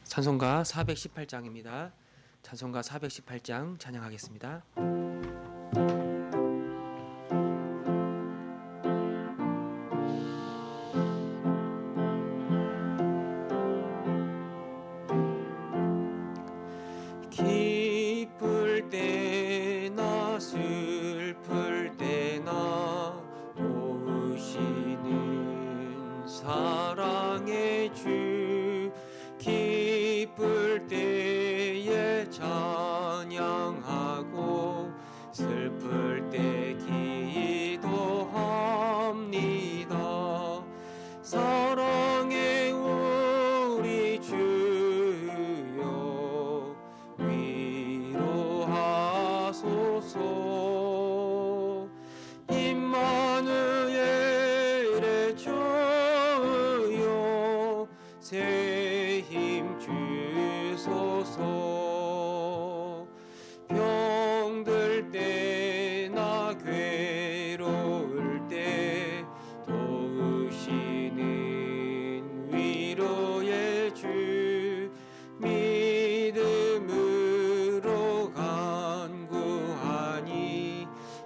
찬송가 418장입니다. 찬송가 418장 찬양하겠습니다. 기쁠 때나 슬플 때나 도우시는 사랑의 주, 기쁠 때에 찬양하고 슬플 때 기도합니다. 사랑의 우리 주여 위로하소서. 임마누엘의 주여 새 힘 주소서. 병들 때나 괴로울 때 도우시는 위로의 주, 믿음으로 간구하니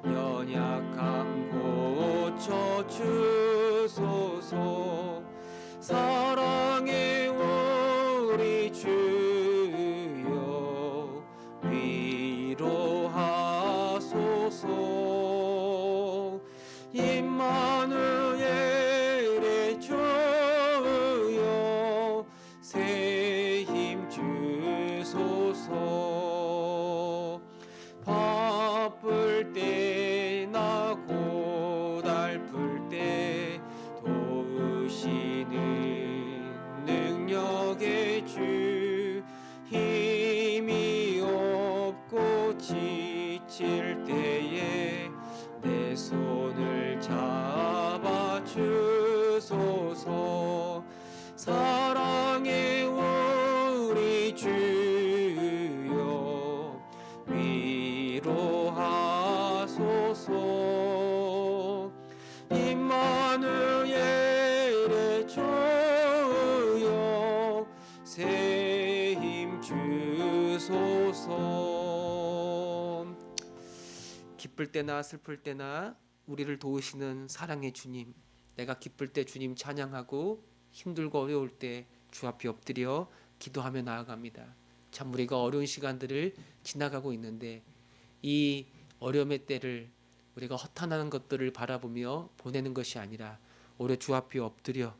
연약함 고쳐주소서. 사랑의 우리 주여 위로하소서. 임마누엘의 주여 새 힘 주소서. 바쁠 때나 고달플 때 도우시는 능력의 주, 힘이 없고 지칠 때에 내 손을 잡아주소서. 사랑의 우리 주여 위로하소서. 임마누엘의 주여 새 힘 주소서. 기쁠 때나 슬플 때나 우리를 도우시는 사랑의 주님, 내가 기쁠 때 주님 찬양하고 힘들고 어려울 때 주 앞에 엎드려 기도하며 나아갑니다. 참 우리가 어려운 시간들을 지나가고 있는데 이 어려움의 때를 우리가 허탄한 것들을 바라보며 보내는 것이 아니라 오히려 주 앞에 엎드려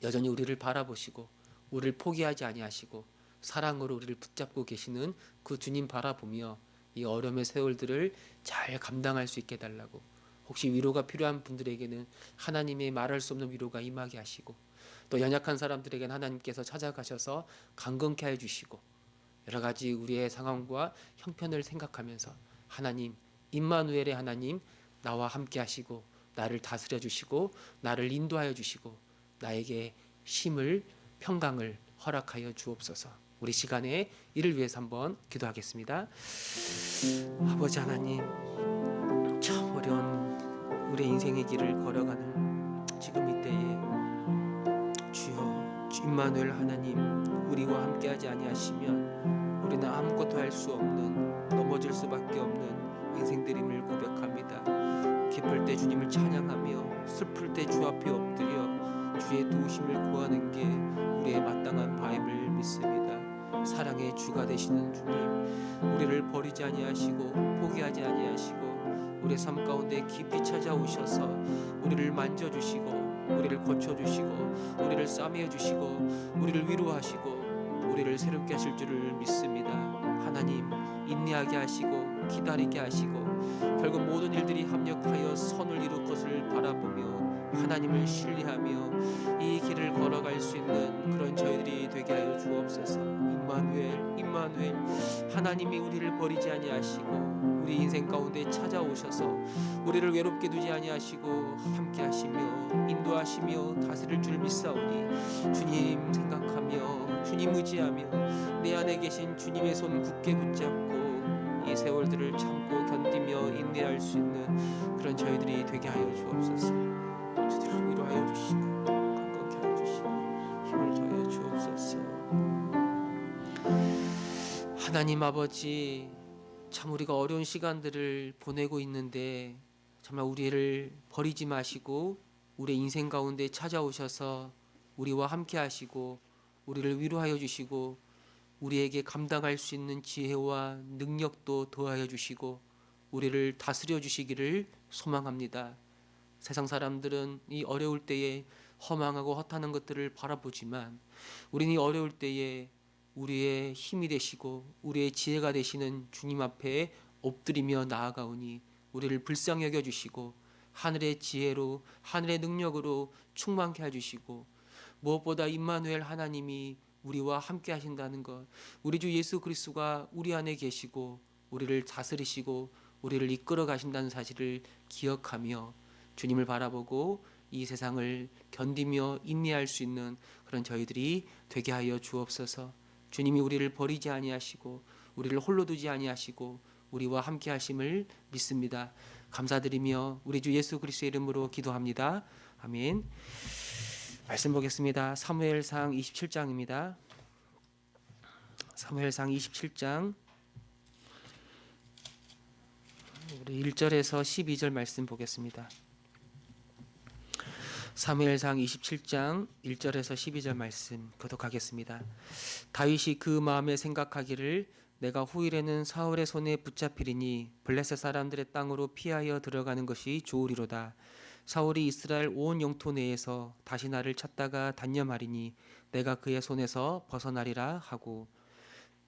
여전히 우리를 바라보시고 우리를 포기하지 아니하시고 사랑으로 우리를 붙잡고 계시는 그 주님 바라보며 이 어려움의 세월들을 잘 감당할 수 있게 해달라고, 혹시 위로가 필요한 분들에게는 하나님의 말할 수 없는 위로가 임하게 하시고, 또 연약한 사람들에게는 하나님께서 찾아가셔서 강건케 해주시고, 여러 가지 우리의 상황과 형편을 생각하면서 하나님, 임마누엘의 하나님 나와 함께 하시고 나를 다스려 주시고 나를 인도하여 주시고 나에게 쉼을, 평강을 허락하여 주옵소서. 우리 시간에 이를 위해서 한번 기도하겠습니다. 아버지 하나님, 참 어려운 우리의 인생의 길을 걸어가는 지금 이때에 주여, 임마누엘 하나님, 우리와 함께하지 아니하시면 우리는 아무것도 할 수 없는, 넘어질 수밖에 없는 인생들임을 고백합니다. 기쁠 때 주님을 찬양하며 슬플 때 주 앞에 엎드려 주의 도우심을 구하는 게 우리의 마땅한 바임을 믿습니다. 사랑의 주가 되시는 주님, 우리를 버리지 아니하시고 포기하지 아니하시고 우리의 삶 가운데 깊이 찾아오셔서 우리를 만져주시고 우리를 고쳐주시고 우리를 싸매어주시고 우리를 위로하시고 우리를 새롭게 하실 줄을 믿습니다. 하나님, 인내하게 하시고 기다리게 하시고 결국 모든 일들이 합력하여 선을 이룰 것을 바라보며 하나님을 신뢰하며 이 길을 걸어갈 수 있는 그런 저희들이 되게 하여 주옵소서. 임마누엘, 임마누엘, 하나님이 우리를 버리지 아니하시고 우리 인생 가운데 찾아오셔서 우리를 외롭게 두지 아니하시고 함께 하시며 인도하시며 다스릴 줄 믿사오니 주님 생각하며 주님 의지하며 내 안에 계신 주님의 손 굳게 붙잡고 이 세월들을 참고 견디며 인내할 수 있는 그런 저희들이 되게 하여 주옵소서. 주들을 위로하여 주시고 강건케 하여 주시고 힘을 더하여 주옵소서. 하나님 아버지, 참 우리가 어려운 시간들을 보내고 있는데 정말 우리를 버리지 마시고 우리의 인생 가운데 찾아오셔서 우리와 함께 하시고 우리를 위로하여 주시고 우리에게 감당할 수 있는 지혜와 능력도 더하여 주시고 우리를 다스려 주시기를 소망합니다. 세상 사람들은 이 어려울 때에 허망하고 허탄한 것들을 바라보지만 우리는 이 어려울 때에 우리의 힘이 되시고 우리의 지혜가 되시는 주님 앞에 엎드리며 나아가오니 우리를 불쌍히 여겨 주시고 하늘의 지혜로 하늘의 능력으로 충만케 해주시고 무엇보다 임마누엘 하나님이 우리와 함께 하신다는 것, 우리 주 예수 그리스도가 우리 안에 계시고 우리를 다스리시고 우리를 이끌어 가신다는 사실을 기억하며 주님을 바라보고 이 세상을 견디며 인내할 수 있는 그런 저희들이 되게 하여 주옵소서. 주님이 우리를 버리지 아니하시고 우리를 홀로 두지 아니하시고 우리와 함께 하심을 믿습니다. 감사드리며 우리 주 예수 그리스도의 이름으로 기도합니다. 아멘. 말씀 보겠습니다. 사무엘상 27장입니다. 사무엘상 27장 우리 1절에서 12절 말씀 보겠습니다. 사무엘상 27장 1절에서 12절 말씀 교독하겠습니다. 다윗이 그 마음에 생각하기를 내가 후일에는 사울의 손에 붙잡히리니 블레셋 사람들의 땅으로 피하여 들어가는 것이 좋으리로다. 사울이 이스라엘 온 영토 내에서 다시 나를 찾다가 단념하리니 내가 그의 손에서 벗어나리라 하고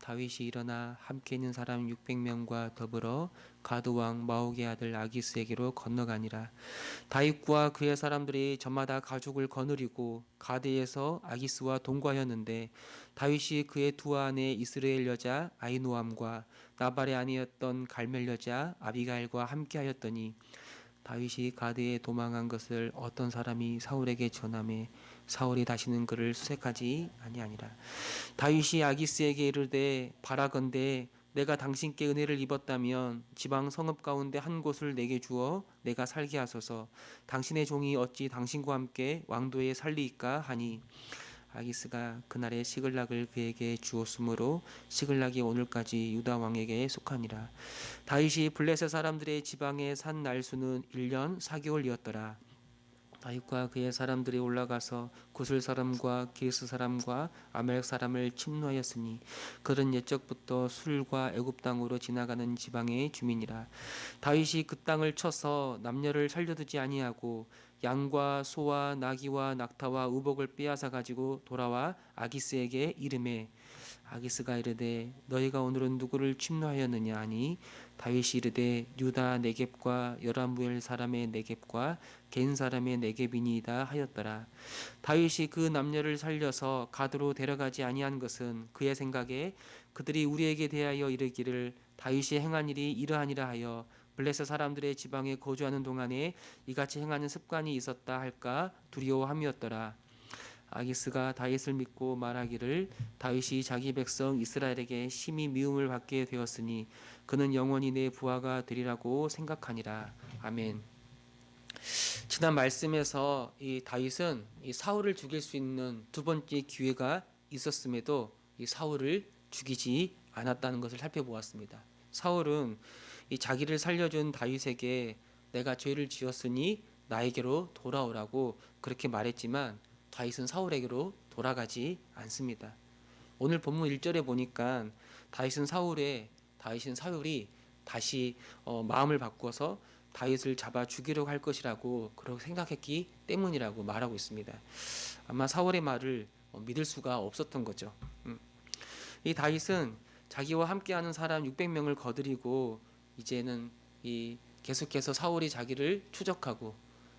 다윗이 일어나 함께 있는 사람 600명과 더불어 가드 왕 마옥의 아들 아기스에게로 건너가니라. 다윗과 그의 사람들이 저마다 가죽을 거느리고 가드에서 아기스와 동거하였는데 다윗이 그의 두 아내 이스라엘 여자 아히노암과 나발의 아내였던 갈멜 여자 아비가일과 함께하였더니 다윗이 가드에 도망한 것을 어떤 사람이 사울에게 전하매 사울이 다시는 그를 수색하지 아니하니라. 다윗이 아기스에게 이르되 바라건대 내가 당신께 은혜를 입었다면 지방 성읍 가운데 한 곳을 내게 주어 내가 살게 하소서. 당신의 종이 어찌 당신과 함께 왕도에 살리이까 하니 아기스가 그날의 시글락을 그에게 주었으므로 시글락이 오늘까지 유다 왕에게 속하니라. 다윗이 블레셋 사람들의 지방에 산 날수는 1년 4개월이었더라. 다윗과 그의 사람들이 올라가서 구슬 사람과 기스 사람과 아멜렉 사람을 침노하였으니 그들은 옛적부터 술과 애굽 땅으로 지나가는 지방의 주민이라. 다윗이 그 땅을 쳐서 남녀를 살려두지 아니하고 양과 소와 나귀와 낙타와 우복을 빼앗아 가지고 돌아와 아기스에게 이르매 아기스가 이르되 너희가 오늘은 누구를 침노하였느냐 하니 다윗이 이르되 유다 네겝과 여라무엘 사람의 네겝과 겐 사람의 네겝이니이다 하였더라. 다윗이 그 남녀를 살려서 가드로 데려가지 아니한 것은 그의 생각에 그들이 우리에게 대하여 이르기를 다윗이 행한 일이 이러하니라 하여 블레셋 사람들의 지방에 거주하는 동안에 이같이 행하는 습관이 있었다 할까 두려워함이었더라. 아기스가 다윗을 믿고 말하기를 다윗이 자기 백성 이스라엘에게 심히 미움을 받게 되었으니 그는 영원히 내 부하가 되리라고 생각하니라. 아멘. 지난 말씀에서 이 다윗은 이 사울을 죽일 수 있는 두 번째 기회가 있었음에도 이 사울을 죽이지 않았다는 것을 살펴보았습니다. 사울은 이 자기를 살려준 다윗에게 내가 죄를 지었으니 나에게로 돌아오라고 그렇게 말했지만 다윗은 사울에게로 돌아가지 않습니다. 오늘 본문 1절에 보니까 다윗은 사울이 다시 마음을 바꿔서 다윗을 잡아 죽이려고 할 것이라고 그렇게 생각했기 때문이라고 말하고 있습니다. 아마 사울의 말을 믿을 수가 없었던 거죠. 이 다윗은 자기와 함께하는 사람 600명을 거느리고 이제는 이 계속해서 사울이 자기를 추적하고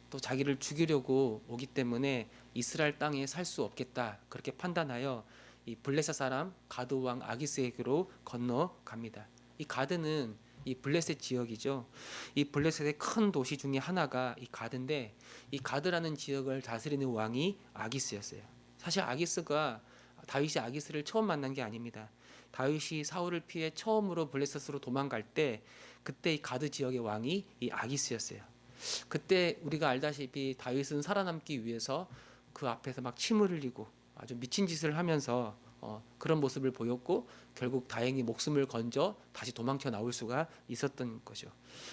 또 자기를 죽이려고 오기 때문에 이스라엘 땅에 살 수 없겠다 그렇게 판단하여 이 블레셋 사람 가드 왕 아기스에게로 건너갑니다. 이 가드는 이 블레셋 지역이죠. 이 블레셋의 큰 도시 중에 하나가 이 가드인데 이 가드라는 지역을 다스리는 왕이 아기스였어요. 사실 다윗이 아기스를 처음 만난 게 아닙니다. 다윗이 사울을 피해 처음으로 블레셋으로 도망갈 때 그때 이 가드 지역의 왕이 이 아기스였어요. 그때 우리가 알다시피 다윗은 살아남기 위해서 그 앞에서 막 침을 흘리고 아주 미친 짓을 하면서 그런 모습을 보였고 결국 다행히 목숨을 건져 다시 도망쳐 나올 수가 있었던 거죠.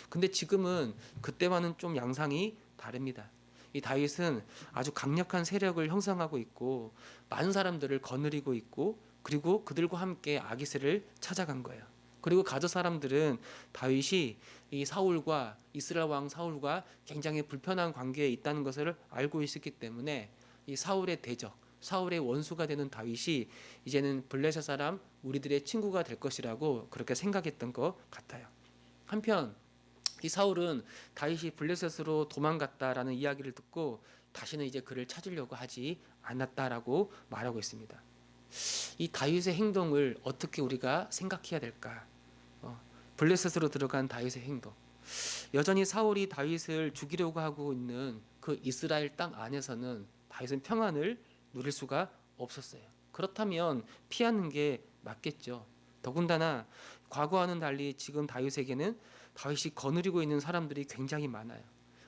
근데 지금은 그때와는 좀 양상이 다릅니다. 이 다윗은 아주 강력한 세력을 형성하고 있고 많은 사람들을 거느리고 있고 그리고 그들과 함께 아기새를 찾아간 거예요. 그리고 가드 사람들은 다윗이 이 사울과 이스라엘 왕 사울과 굉장히 불편한 관계에 있다는 것을 알고 있었기 때문에 이 사울의 대적, 사울의 원수가 되는 다윗이 이제는 블레셋 사람 우리들의 친구가 될 것이라고 그렇게 생각했던 것 같아요. 한편 이 사울은 다윗이 블레셋으로 도망갔다라는 이야기를 듣고 다시는 이제 그를 찾으려고 하지 않았다라고 말하고 있습니다. 이 다윗의 행동을 어떻게 우리가 생각해야 될까? 블레셋으로 들어간 다윗의 행동. 여전히 사울이 다윗을 죽이려고 하고 있는 그 이스라엘 땅 안에서는 다윗은 평안을 누릴 수가 없었어요. 그렇다면 피하는 게 맞겠죠. 더군다나 과거와는 달리 지금 다윗에게는 다윗이 거느리고 있는 사람들이 굉장히 많아요.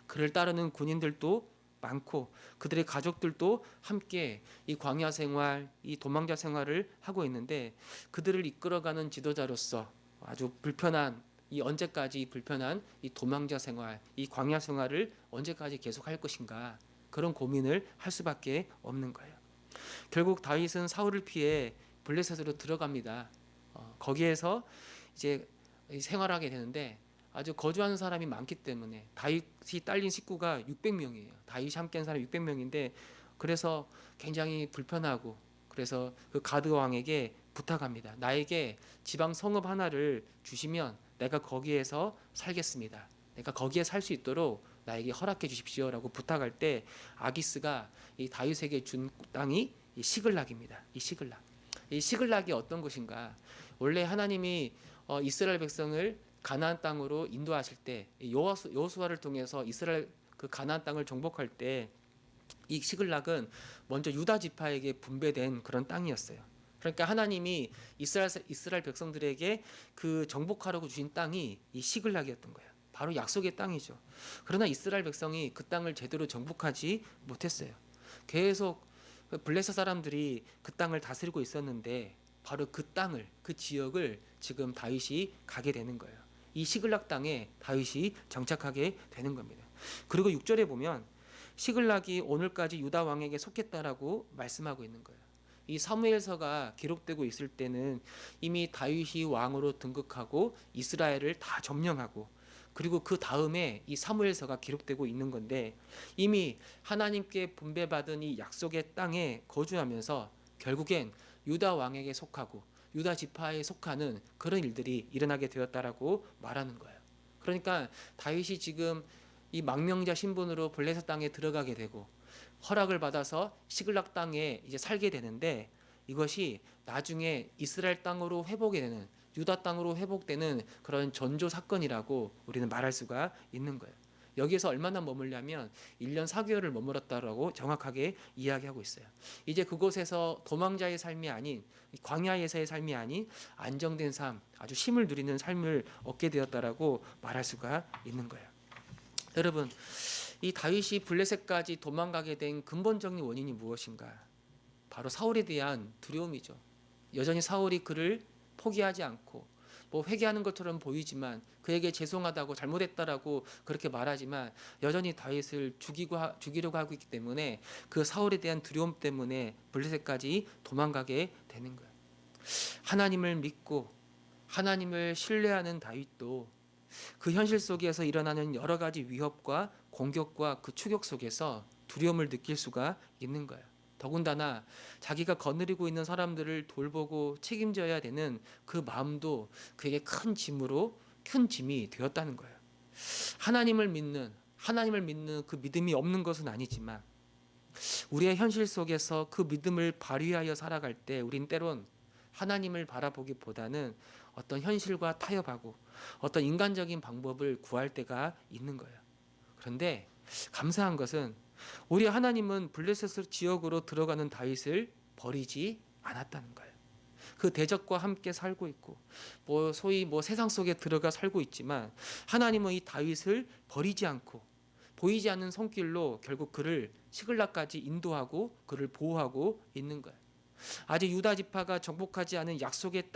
그를 따르는 군인들도 많고 그들의 가족들도 함께 이 광야 생활, 이 도망자 생활을 하고 있는데 그들을 이끌어가는 지도자로서 아주 불편한 이 언제까지 불편한 이 도망자 생활, 이 광야 생활을 언제까지 계속할 것인가 그런 고민을 할 수밖에 없는 거예요. 결국 다윗은 사울을 피해 블레셋으로 들어갑니다. 거기에서 이제 생활하게 되는데 아주 거주하는 사람이 많기 때문에 다윗이 딸린 식구가 600명이에요. 다윗이 함께한 사람이 600명인데 그래서 굉장히 불편하고 그래서 그 가드 왕에게 부탁합니다. 나에게 지방 성읍 하나를 주시면 내가 거기에서 살겠습니다. 내가 거기에 살 수 있도록 나에게 허락해 주십시오라고 부탁할 때 아기스가 이 다윗에게 준 땅이 이 시글락입니다. 이 시글락. 이 시글락이 어떤 곳인가? 원래 하나님이 이스라엘 백성을 가나안 땅으로 인도하실 때 여호수아를 통해서 이스라엘 그 가나안 땅을 정복할 때 이 시글락은 먼저 유다 지파에게 분배된 그런 땅이었어요. 그러니까 하나님이 이스라엘 백성들에게 그 정복하라고 주신 땅이 이 시글락이었던 거예요. 바로 약속의 땅이죠. 그러나 이스라엘 백성이 그 땅을 제대로 정복하지 못했어요. 계속 블레셋 사람들이 그 땅을 다스리고 있었는데 바로 그 땅을 그 지역을 지금 다윗이 가게 되는 거예요. 이 시글락 땅에 다윗이 정착하게 되는 겁니다. 그리고 6절에 보면 시글락이 오늘까지 유다 왕에게 속했다라고 말씀하고 있는 거예요. 이 사무엘서가 기록되고 있을 때는 이미 다윗이 왕으로 등극하고 이스라엘을 다 점령하고 그리고 그 다음에 이 사무엘서가 기록되고 있는 건데 이미 하나님께 분배받은 이 약속의 땅에 거주하면서 결국엔 유다 왕에게 속하고 유다 지파에 속하는 그런 일들이 일어나게 되었다라고 말하는 거예요. 그러니까 다윗이 지금 이 망명자 신분으로 블레셋 땅에 들어가게 되고 허락을 받아서 시글락 땅에 이제 살게 되는데 이것이 나중에 이스라엘 땅으로 회복이 되는 유다 땅으로 회복되는 그런 전조 사건이라고 우리는 말할 수가 있는 거예요. 여기에서 얼마나 머물냐면 1년 4개월을 머물렀다라고 정확하게 이야기하고 있어요. 이제 그곳에서 도망자의 삶이 아닌 광야에서의 삶이 아닌 안정된 삶, 아주 쉼을 누리는 삶을 얻게 되었다라고 말할 수가 있는 거예요. 여러분, 이 다윗이 블레셋까지 도망가게 된 근본적인 원인이 무엇인가? 바로 사울에 대한 두려움이죠. 여전히 사울이 그를 포기하지 않고 뭐 회개하는 것처럼 보이지만 그에게 죄송하다고 잘못했다라고 그렇게 말하지만 여전히 다윗을 죽이려고 하고 있기 때문에 그 사울에 대한 두려움 때문에 블레셋까지 도망가게 되는 거예요. 하나님을 믿고 하나님을 신뢰하는 다윗도 그 현실 속에서 일어나는 여러 가지 위협과 공격과 그 추격 속에서 두려움을 느낄 수가 있는 거예요. 더군다나 자기가 거느리고 있는 사람들을 돌보고 책임져야 되는 그 마음도 그에게 큰 짐이 되었다는 거예요. 하나님을 믿는 그 믿음이 없는 것은 아니지만 우리의 현실 속에서 그 믿음을 발휘하여 살아갈 때 우린 때론 하나님을 바라보기보다는 어떤 현실과 타협하고 어떤 인간적인 방법을 구할 때가 있는 거예요. 그런데 감사한 것은 우리 하나님은 블레셋 지역으로 들어가는 다윗을 버리지 않았다는 거예요. 그 대적과 함께 살고 있고 소위 세상 속에 들어가 살고 있지만 하나님은 이 다윗을 버리지 않고 보이지 않는 손길로 결국 그를 시글락까지 인도하고 그를 보호하고 있는 거예요. 아직 유다 지파가 정복하지 않은 약속의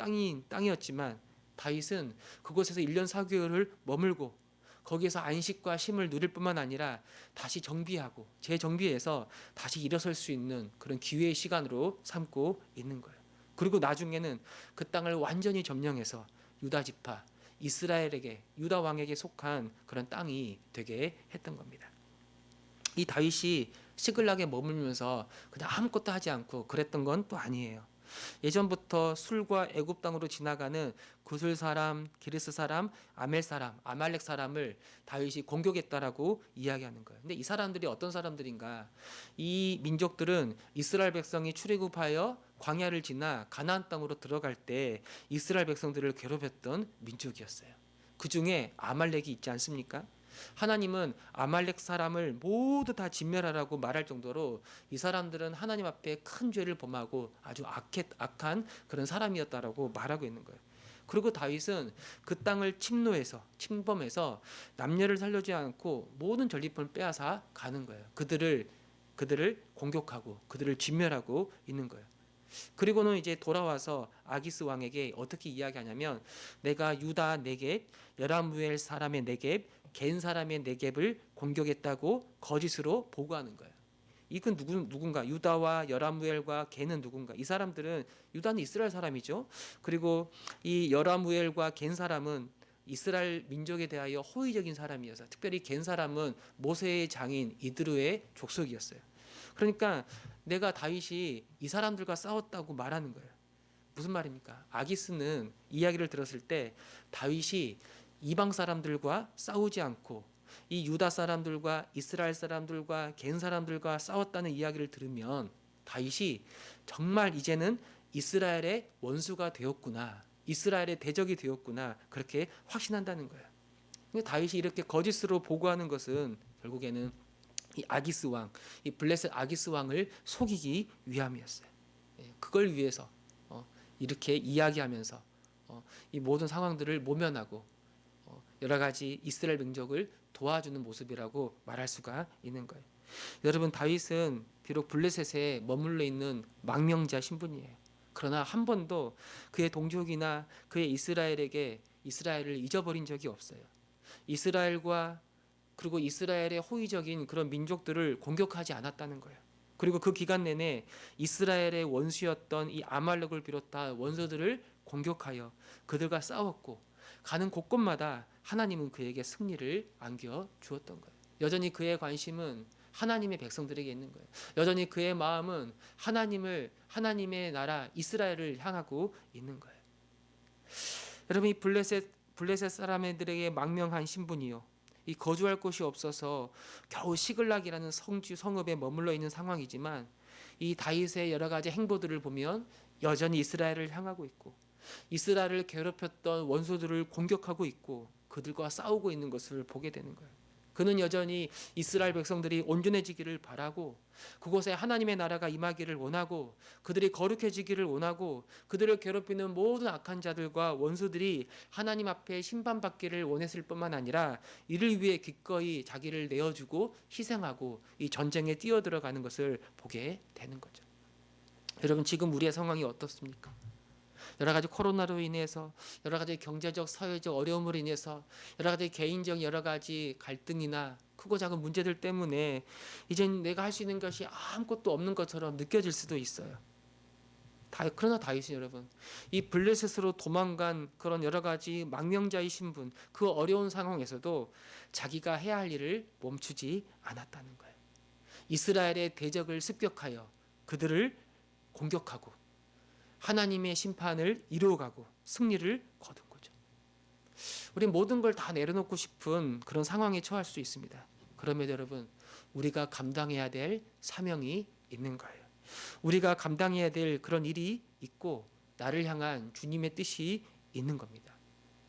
땅이었지만 다윗은 그곳에서 1년 4개월을 머물고 거기에서 안식과 쉼을 누릴 뿐만 아니라 다시 정비하고 재정비해서 다시 일어설 수 있는 그런 기회의 시간으로 삼고 있는 거예요. 그리고 나중에는 그 땅을 완전히 점령해서 유다 지파, 이스라엘에게, 유다 왕에게 속한 그런 땅이 되게 했던 겁니다. 이 다윗이 시글락에 머물면서 그냥 아무것도 하지 않고 그랬던 건 또 아니에요. 예전부터 술과 애굽 땅으로 지나가는 구슬 사람, 기르스 사람, 아멜 사람, 아말렉 사람을 다윗이 공격했다라고 이야기하는 거예요. 근데 이 사람들이 어떤 사람들인가? 이 민족들은 이스라엘 백성이 출애굽하여 광야를 지나 가나안 땅으로 들어갈 때 이스라엘 백성들을 괴롭혔던 민족이었어요. 그 중에 아말렉이 있지 않습니까? 하나님은 아말렉 사람을 모두 다 진멸하라고 말할 정도로 이 사람들은 하나님 앞에 큰 죄를 범하고 아주 악한 그런 사람이었다라고 말하고 있는 거예요. 그리고 다윗은 그 땅을 침범해서 남녀를 살려주지 않고 모든 전리품을 빼앗아 가는 거예요. 그들을 공격하고 그들을 진멸하고 있는 거예요. 그리고는 이제 돌아와서 아기스 왕에게 어떻게 이야기하냐면 내가 유다 네겝, 여라무엘 사람의 네겝, 겐 사람의 네겝을 공격했다고 거짓으로 보고하는 거예요. 이건 누군가? 유다와 여라무엘과 겐은 누군가? 이 사람들은 유다는 이스라엘 사람이죠. 그리고 이 여라무엘과 겐 사람은 이스라엘 민족에 대하여 호의적인 사람이어서 특별히 겐 사람은 모세의 장인 이드로의 족속이었어요. 그러니까 내가 다윗이 이 사람들과 싸웠다고 말하는 거예요. 무슨 말입니까? 아기스는 이야기를 들었을 때 다윗이 이방 사람들과 싸우지 않고 이 유다 사람들과 이스라엘 사람들과 겐 사람들과 싸웠다는 이야기를 들으면 다윗이 정말 이제는 이스라엘의 원수가 되었구나, 이스라엘의 대적이 되었구나, 그렇게 확신한다는 거예요. 근데 다윗이 이렇게 거짓으로 보고하는 것은 결국에는 이 아기스 왕, 이 블레셋 아기스 왕을 속이기 위함이었어요. 그걸 위해서 이렇게 이야기하면서 이 모든 상황들을 모면하고 여러 가지 이스라엘 민족을 도와주는 모습이라고 말할 수가 있는 거예요. 여러분, 다윗은 비록 블레셋에 머물러 있는 망명자 신분이에요. 그러나 한 번도 그의 동족이나 그의 이스라엘을 잊어버린 적이 없어요. 이스라엘과 그리고 이스라엘의 호의적인 그런 민족들을 공격하지 않았다는 거예요. 그리고 그 기간 내내 이스라엘의 원수였던 이 아말렉을 비롯한 원수들을 공격하여 그들과 싸웠고 가는 곳곳마다 하나님은 그에게 승리를 안겨 주었던 거예요. 여전히 그의 관심은 하나님의 백성들에게 있는 거예요. 여전히 그의 마음은 하나님의 나라 이스라엘을 향하고 있는 거예요. 여러분, 이 블레셋 사람들에게 망명한 신분이요, 이 거주할 곳이 없어서 겨우 시글락이라는 성읍에 머물러 있는 상황이지만 이 다윗의 여러 가지 행보들을 보면 여전히 이스라엘을 향하고 있고 이스라엘을 괴롭혔던 원수들을 공격하고 있고 그들과 싸우고 있는 것을 보게 되는 거예요. 그는 여전히 이스라엘 백성들이 온전해지기를 바라고 그곳에 하나님의 나라가 임하기를 원하고 그들이 거룩해지기를 원하고 그들을 괴롭히는 모든 악한 자들과 원수들이 하나님 앞에 심판받기를 원했을 뿐만 아니라 이를 위해 기꺼이 자기를 내어주고 희생하고 이 전쟁에 뛰어들어가는 것을 보게 되는 거죠. 여러분, 지금 우리의 상황이 어떻습니까? 여러 가지 코로나로 인해서 여러 가지 경제적 사회적 어려움으로 인해서 여러 가지 개인적 여러 가지 갈등이나 크고 작은 문제들 때문에 이젠 내가 할 수 있는 것이 아무것도 없는 것처럼 느껴질 수도 있어요. 그러나 다윗은 여러분, 이 블레셋으로 도망간 그런 여러 가지 망명자의 신분, 그 어려운 상황에서도 자기가 해야 할 일을 멈추지 않았다는 거예요. 이스라엘의 대적을 습격하여 그들을 공격하고 하나님의 심판을 이루어가고 승리를 거둔 거죠. 우리 모든 걸 다 내려놓고 싶은 그런 상황에 처할 수 있습니다. 그럼에도 여러분, 우리가 감당해야 될 사명이 있는 거예요. 우리가 감당해야 될 그런 일이 있고 나를 향한 주님의 뜻이 있는 겁니다.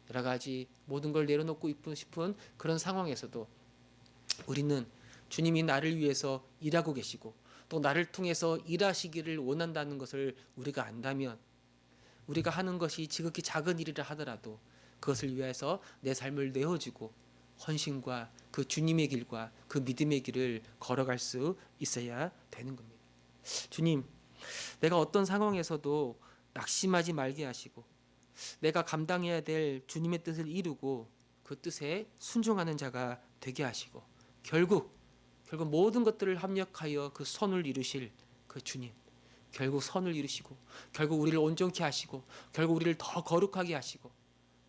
여러 가지 모든 걸 내려놓고 싶은 그런 상황에서도 우리는 주님이 나를 위해서 일하고 계시고 또 나를 통해서 일하시기를 원한다는 것을 우리가 안다면 우리가 하는 것이 지극히 작은 일이라 하더라도 그것을 위해서 내 삶을 내어주고 헌신과 그 주님의 길과 그 믿음의 길을 걸어갈 수 있어야 되는 겁니다. 주님, 내가 어떤 상황에서도 낙심하지 말게 하시고 내가 감당해야 될 주님의 뜻을 이루고 그 뜻에 순종하는 자가 되게 하시고 결국 모든 것들을 합력하여 그 선을 이루실 그 주님, 결국 선을 이루시고 결국 우리를 온전케 하시고 결국 우리를 더 거룩하게 하시고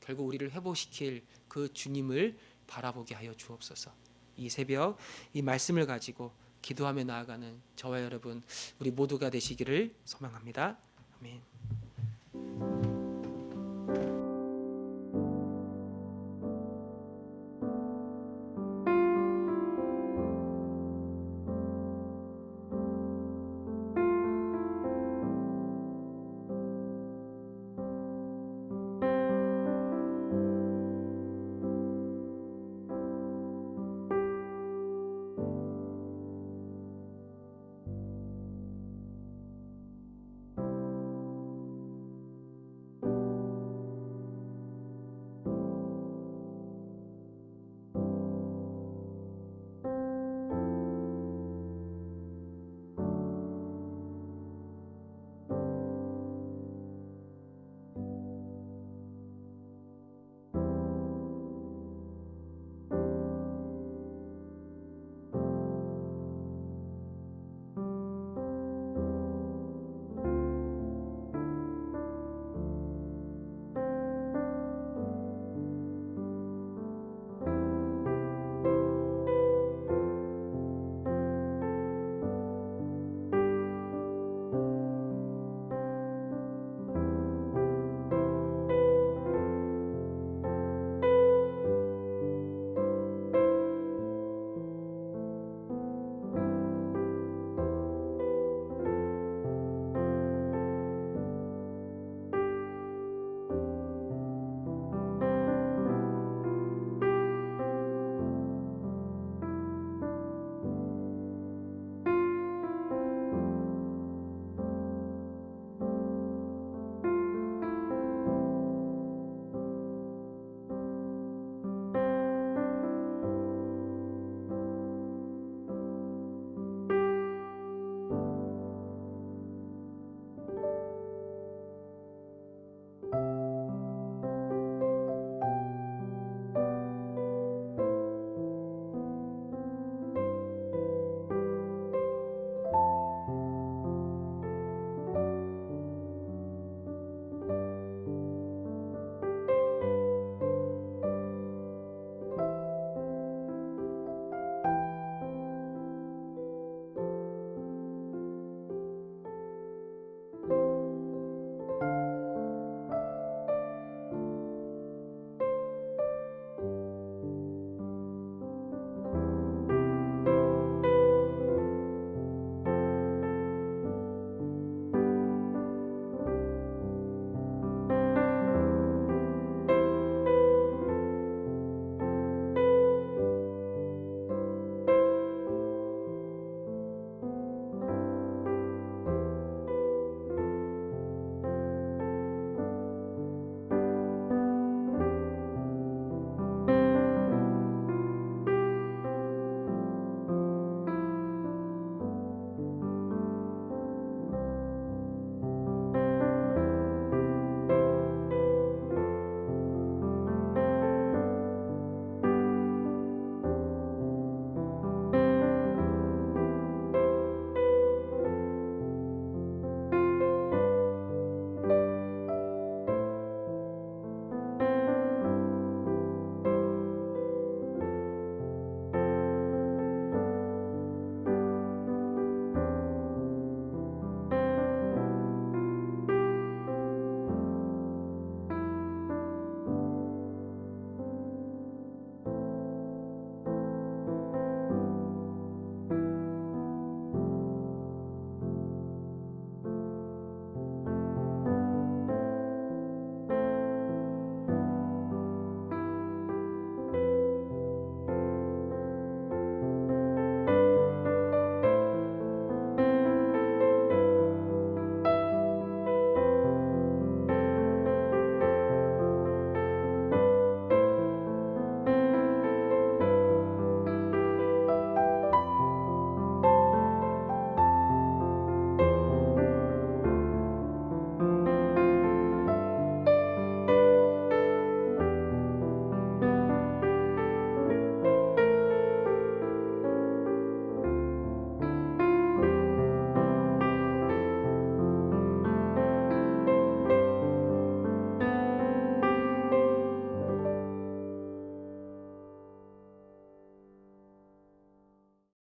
결국 우리를 회복시킬 그 주님을 바라보게 하여 주옵소서. 이 새벽 이 말씀을 가지고 기도하며 나아가는 저와 여러분 우리 모두가 되시기를 소망합니다. 아멘.